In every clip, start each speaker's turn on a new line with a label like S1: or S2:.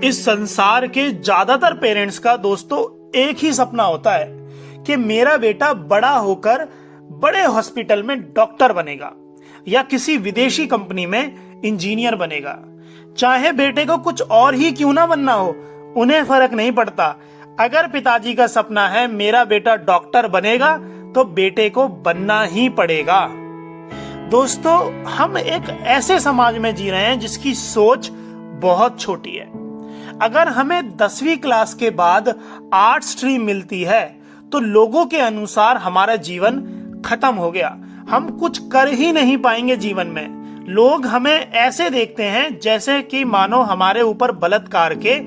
S1: इस संसार के ज्यादातर पेरेंट्स का दोस्तों एक ही सपना होता है कि मेरा बेटा बड़ा होकर बड़े हॉस्पिटल में डॉक्टर बनेगा या किसी विदेशी कंपनी में इंजीनियर बनेगा। चाहे बेटे को कुछ और ही क्यों ना बनना हो, उन्हें फर्क नहीं पड़ता। अगर पिताजी का सपना है मेरा बेटा डॉक्टर बनेगा तो बेटे को बनना ही पड़ेगा। दोस्तों, हम एक ऐसे समाज में जी रहे हैं जिसकी सोच बहुत छोटी है। अगर हमें 10वीं क्लास के बाद आर्ट स्ट्रीम मिलती है तो लोगों के अनुसार हमारा जीवन खत्म हो गया, हम कुछ कर ही नहीं पाएंगे जीवन में। लोग हमें ऐसे देखते हैं जैसे कि मानो हमारे ऊपर बलात्कार के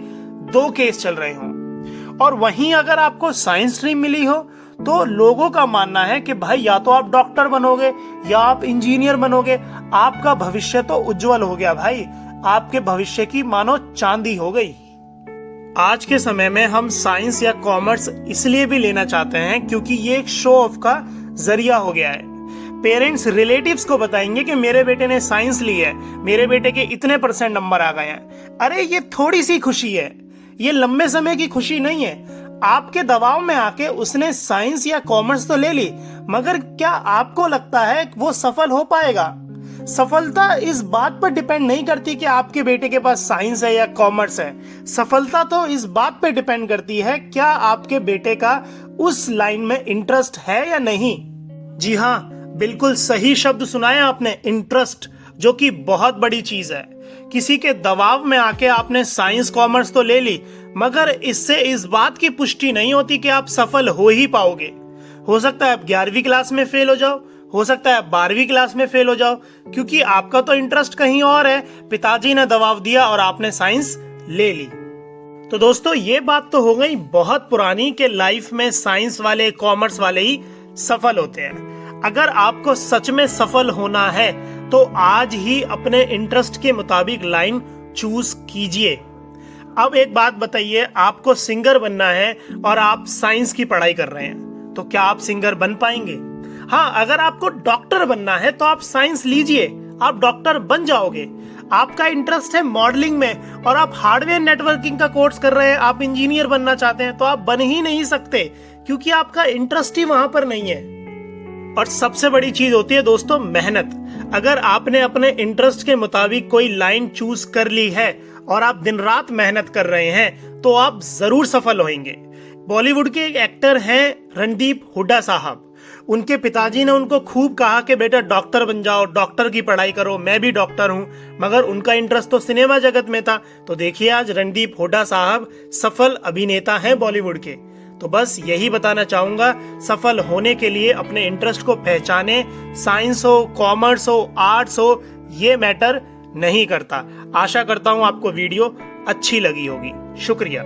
S1: 2 केस चल रहे हों। और वहीं अगर आपको साइंस स्ट्रीम मिली हो तो लोगों का मानना है कि भाई या तो आप डॉक्टर बनोगे या आप इंजीनियर बनोगे, आपका भविष्य तो उज्जवल हो गया भाई, आपके भविष्य की मानो चांदी हो गई। आज के समय में हम साइंस या कॉमर्स इसलिए भी लेना चाहते हैं क्योंकि ये एक शो ऑफ का जरिया हो गया है। पेरेंट्स रिलेटिव्स को बताएंगे कि मेरे बेटे ने साइंस ली है, मेरे बेटे के इतने % नंबर आ गए हैं। अरे ये थोड़ी सी खुशी है, ये लंबे समय की खुशी नहीं है। आपके दबाव में आके उसने साइंस या कॉमर्स तो ले ली, मगर क्या आपको लगता है वो सफल हो पाएगा? सफलता इस बात पर डिपेंड नहीं करती कि आपके बेटे के पास साइंस है या कॉमर्स है। सफलता तो इस बात पे डिपेंड करती है क्या आपके बेटे का उस लाइन में इंटरेस्ट है या नहीं। जी हाँ, बिल्कुल सही शब्द सुनाया आपने, इंटरेस्ट, जो कि बहुत बड़ी चीज है। किसी के दबाव में आके आपने साइंस कॉमर्स तो ले ली, मगर इससे इस बात की पुष्टि नहीं होती कि आप सफल हो ही पाओगे। हो सकता है आप 11वीं क्लास में फेल हो जाओ, हो सकता है 12वीं क्लास में फेल हो जाओ, क्योंकि आपका तो इंटरेस्ट कहीं और है। पिताजी ने दबाव दिया और आपने साइंस ले ली। तो दोस्तों, ये बात तो हो गई बहुत पुरानी कि लाइफ में साइंस वाले, कॉमर्स वाले ही सफल होते हैं। अगर आपको सच में सफल होना है तो आज ही अपने इंटरेस्ट के मुताबिक लाइन चूज कीजिए। अब एक बात बताइए, आपको सिंगर बनना है और आप साइंस की पढ़ाई कर रहे हैं, तो क्या आप सिंगर बन पाएंगे? हाँ, अगर आपको डॉक्टर बनना है तो आप साइंस लीजिए, आप डॉक्टर बन जाओगे। आपका इंटरेस्ट है मॉडलिंग में और आप हार्डवेयर नेटवर्किंग का कोर्स कर रहे हैं, आप इंजीनियर बनना चाहते हैं, तो आप बन ही नहीं सकते क्योंकि आपका इंटरेस्ट ही वहां पर नहीं है। और सबसे बड़ी चीज होती है दोस्तों मेहनत। अगर आपने अपने इंटरेस्ट के मुताबिक कोई लाइन चूज कर ली है और आप दिन रात मेहनत कर रहे हैं तो आप जरूर सफल होंगे। बॉलीवुड के एक एक्टर हैं रणदीप हुड्डा साहब। उनके पिताजी ने उनको खूब कहा कि बेटा डॉक्टर बन जाओ, डॉक्टर की पढ़ाई करो, मैं भी डॉक्टर हूं, मगर उनका इंटरेस्ट तो सिनेमा जगत में था। तो देखिए आज रणदीप हुड्डा साहब सफल अभिनेता हैं बॉलीवुड के। तो बस यही बताना चाहूंगा, सफल होने के लिए अपने इंटरेस्ट को पहचाने। साइंस हो, कॉमर्स हो, आर्ट्स हो, ये मैटर नहीं करता। आशा करता हूं आपको वीडियो अच्छी लगी होगी। शुक्रिया।